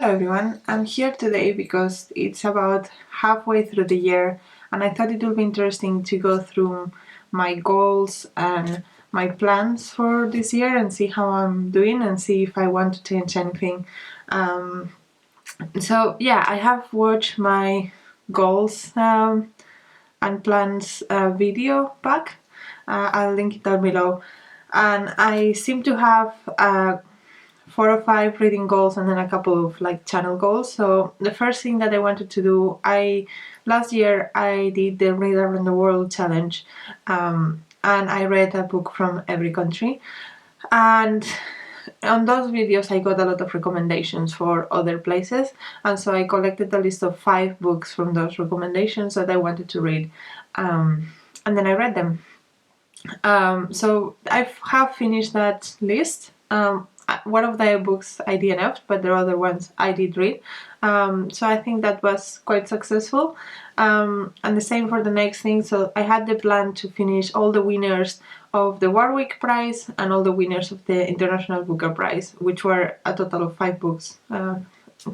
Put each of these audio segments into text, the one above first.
Hello everyone, I'm here today because it's about halfway through the year and I thought it would be interesting to go through my goals and my plans for this year and see how I'm doing and see if I want to change anything. Um, I have watched my goals and plans video back. I'll link it down below. And I seem to have 4 or 5 reading goals and then a couple of like channel goals. So the first thing that I wanted to do, last year I did the Read Around the World challenge, and I read a book from every country. And on those videos I got a lot of recommendations for other places, and so I collected a list of 5 books from those recommendations that I wanted to read, and then I read them. So I have finished that list. One of the books I DNF'd, but the other ones I did read. So I think that was quite successful. And the same for the next thing. So I had the plan to finish all the winners of the Warwick Prize and all the winners of the International Booker Prize, which were a total of 5 books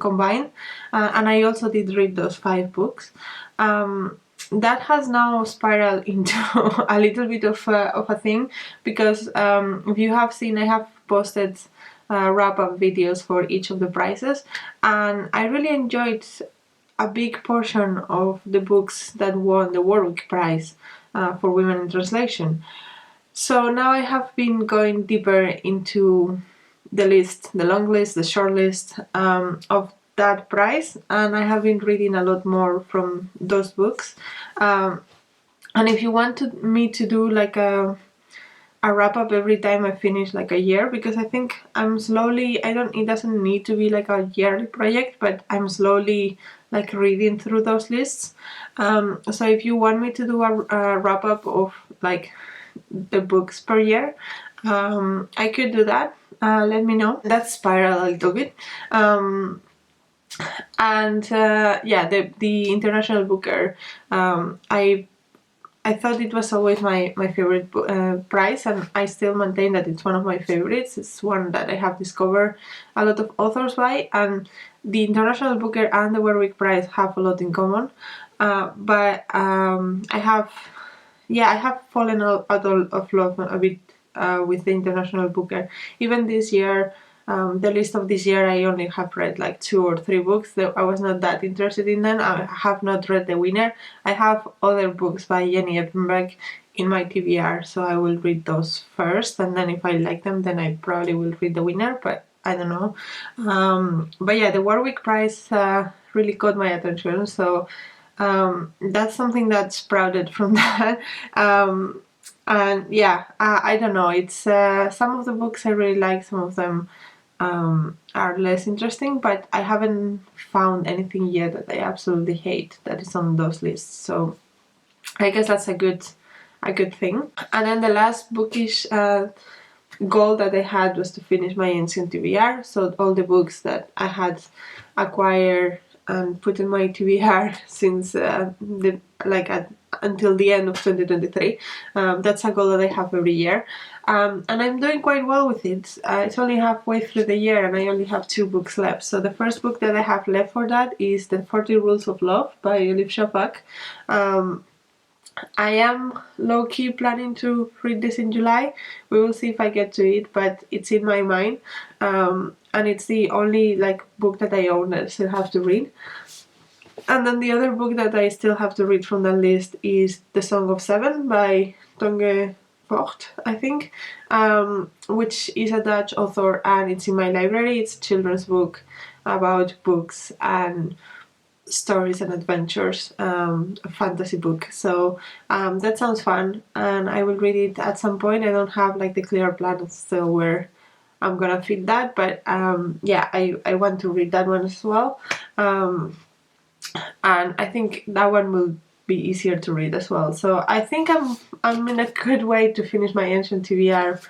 combined. And I also did read those 5 books. That has now spiraled into a little bit of a thing, because if you have seen, I have posted wrap-up videos for each of the prizes, and I really enjoyed a big portion of the books that won the Warwick Prize for Women in Translation. So now I have been going deeper into the list, the long list, the short list of that prize, and I have been reading a lot more from those books. And if you want me to do like a wrap up every time I finish like a year, because I think I'm slowly, it doesn't need to be like a yearly project, but I'm slowly like reading through those lists. So if you want me to do a wrap up of like the books per year, I could do that. Let me know. That's spiral a little bit. The International Booker, I thought it was always my favorite prize, and I still maintain that it's one of my favorites. It's one that I have discovered a lot of authors by, and the International Booker and the Warwick Prize have a lot in common. I have fallen out of love a bit with the International Booker. Even this year, the list of this year, I only have read like 2 or 3 books. I was not that interested in them. I have not read the winner. I have other books by Jenny Eppenberg in my TBR, so I will read those first, and then if I like them, then I probably will read the winner, but I don't know. The Warwick Prize really caught my attention, so that's something that sprouted from that. I don't know. It's some of the books I really like, some of them are less interesting, but I haven't found anything yet that I absolutely hate that is on those lists. So I guess that's a good thing. And then the last bookish goal that I had was to finish my ancient TBR. So all the books that I had acquired and put in my TBR since until the end of 2023. That's a goal that I have every year, and I'm doing quite well with it. It's only halfway through the year and I only have 2 books left. So the first book that I have left for that is The 40 Rules of Love by Elif Shafak. I am low-key planning to read this in July. We will see if I get to it, but it's in my mind. And it's the only book that I own that I still have to read. And then the other book that I still have to read from the list is The Song of Seven by Tonge Vogt, I think, which is a Dutch author, and it's in my library. It's a children's book about books and stories and adventures, a fantasy book. So that sounds fun, and I will read it at some point. I don't have the clear plan of still where I'm gonna fit that, but I want to read that one as well. And I think that one will be easier to read as well. So I think I'm in a good way to finish my ancient TBR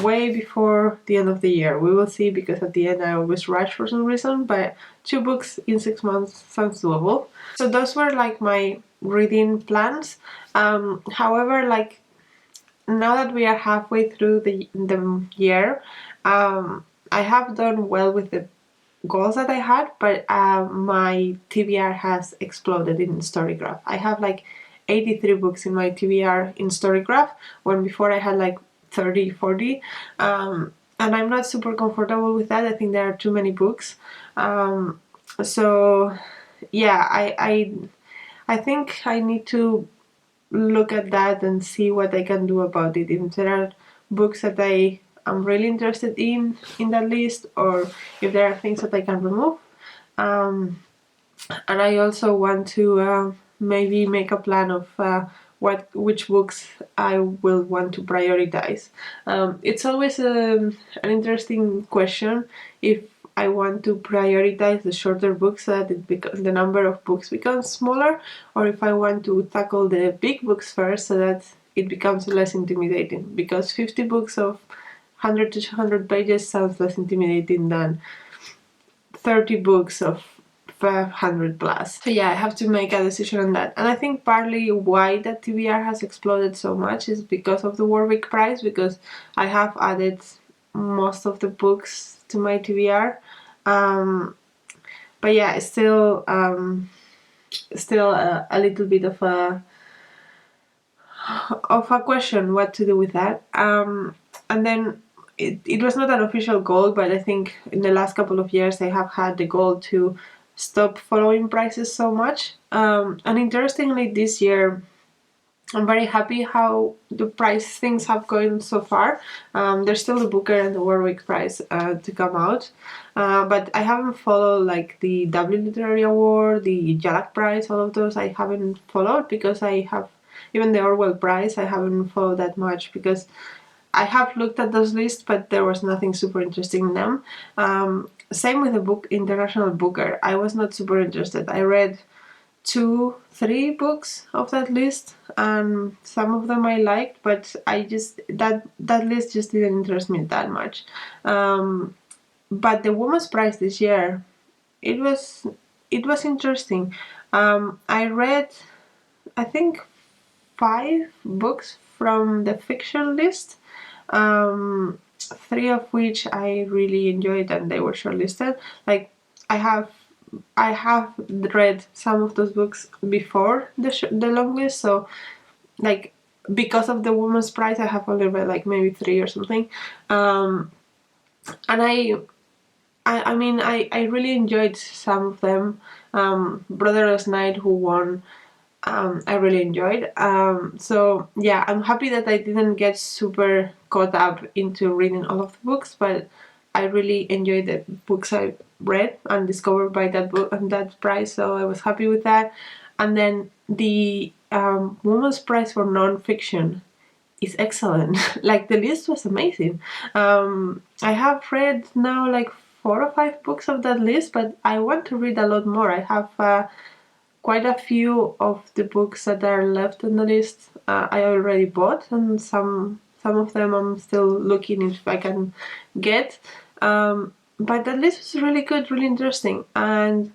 way before the end of the year. We will see, because at the end I always rush for some reason, but 2 books in 6 months sounds doable. So those were my reading plans. However, now that we are halfway through the year, I have done well with the goals that I had, but my TBR has exploded in Storygraph. I have like 83 books in my TBR in Storygraph, when before I had like 30, 40. And I'm not super comfortable with that. I think there are too many books. So yeah, I think I need to look at that and see what I can do about it. If there are books that I am really interested in that list, or if there are things that I can remove. Um, and I also want to maybe make a plan of which books I will want to prioritize. It's always an interesting question if I want to prioritize the shorter books so that the number of books becomes smaller, or if I want to tackle the big books first so that it becomes less intimidating. Because 50 books of 100 to 200 pages sounds less intimidating than 30 books of 500 plus. So yeah, I have to make a decision on that. And I think partly why that TBR has exploded so much is because of the Warwick Prize, because I have added most of the books to my TBR. But yeah, it's still a little bit of a question what to do with that. And then it was not an official goal, but I think in the last couple of years I have had the goal to stop following prices so much. And interestingly, this year I'm very happy how the price things have gone so far. There's still the Booker and the Warwick Prize to come out, but I haven't followed like the Dublin Literary Award, the Jalak Prize, all of those I haven't followed because I have, even the Orwell Prize, I haven't followed that much because I have looked at those lists, but there was nothing super interesting in them. Same with the book International Booker. I was not super interested. I read 2, 3 books of that list, and some of them I liked, but I just that list just didn't interest me that much. But the Women's Prize this year, it was interesting. I read, I think, 5 books from the fiction list, 3 of which I really enjoyed and they were shortlisted. Like I have read some of those books before the long list, so like because of the Women's Prize I have only read like maybe 3 or something. And I really enjoyed some of them. Brotherless Night, who won, I really enjoyed. So yeah, I'm happy that I didn't get super caught up into reading all of the books, but I really enjoyed the books I read and discovered by that book and that prize. So I was happy with that. And then the Women's Prize for Non-Fiction is excellent. Like the list was amazing. I have read now like 4 or 5 books of that list, but I want to read a lot more. I have quite a few of the books that are left on the list I already bought, and some of them I'm still looking if I can get. But the list was really good, really interesting, and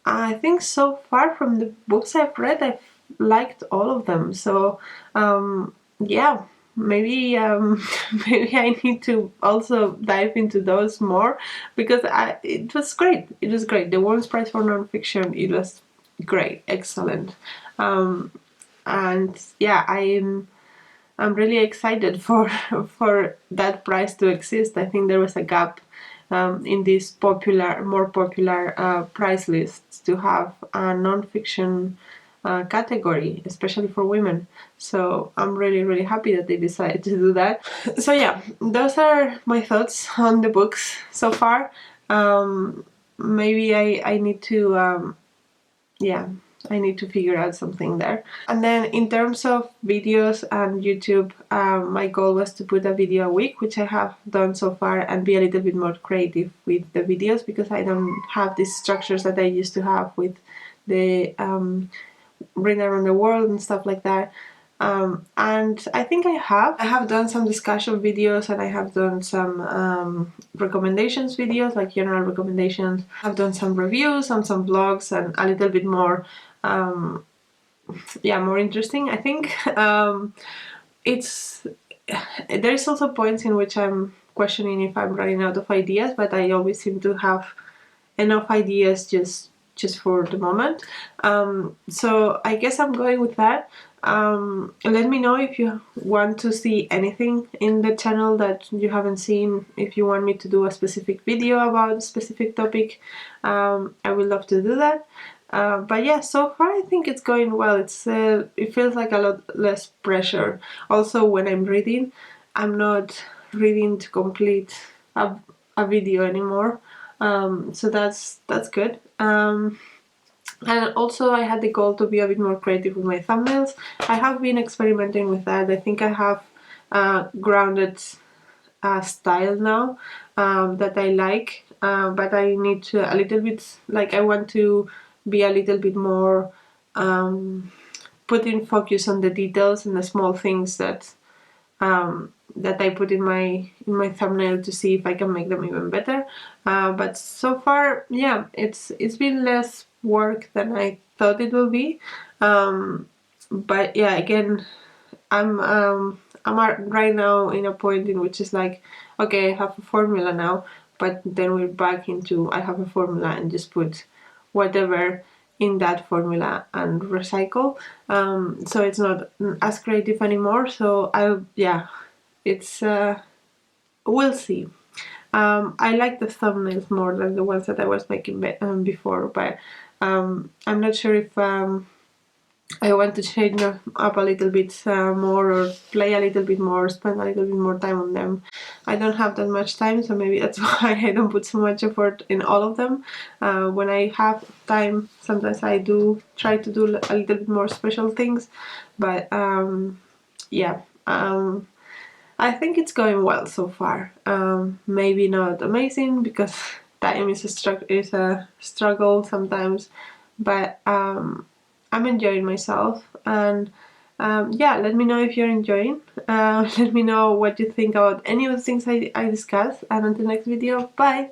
I think so far from the books I've read, I've liked all of them. So yeah, maybe maybe I need to also dive into those more because it was great. It was great. The Women's Prize for Nonfiction, it was great, excellent. And yeah, I'm really excited for for that prize to exist. I think there was a gap in these more popular prize lists to have a non-fiction category, especially for women. So I'm really happy that they decided to do that. So yeah, those are my thoughts on the books so far. Maybe I need to yeah, I need to figure out something there. And then in terms of videos and YouTube, my goal was to put a video a week, which I have done so far, and be a little bit more creative with the videos because I don't have these structures that I used to have with the Read Around the World and stuff like that. And I think I have done some discussion videos, and I have done some recommendations videos, like general recommendations. I've done some reviews on some blogs and a little bit more yeah, more interesting, I think. It's there's also points in which I'm questioning if I'm running out of ideas, but I always seem to have enough ideas just for the moment. So I guess I'm going with that. Let me know if you want to see anything in the channel that you haven't seen, if you want me to do a specific video about a specific topic. I would love to do that. But yeah, so far I think it's going well. It feels like a lot less pressure. Also, when I'm reading, I'm not reading to complete a video anymore. So that's good. And also I had the goal to be a bit more creative with my thumbnails. I have been experimenting with that. I think I have grounded style now that I like, but I need to a little bit, like, I want to be a little bit more putting focus on the details and the small things that I put in my thumbnail to see if I can make them even better. But so far, yeah, it's been less work than I thought it will be. But yeah, again, right now in a point in which is like, okay, I have a formula now, but then we're back into I have a formula and just put whatever in that formula and recycle. So it's not as creative anymore. So it's we'll see. I like the thumbnails more than the ones that I was making before, but I'm not sure if I want to change them up a little bit more, or play a little bit more, spend a little bit more time on them. I don't have that much time, so maybe that's why I don't put so much effort in all of them. When I have time, sometimes I do try to do a little bit more special things, but yeah. I think it's going well so far. Maybe not amazing because time is a struggle sometimes, but I'm enjoying myself. And yeah, let me know if you're enjoying. Let me know what you think about any of the things I discussed. And until next video, bye!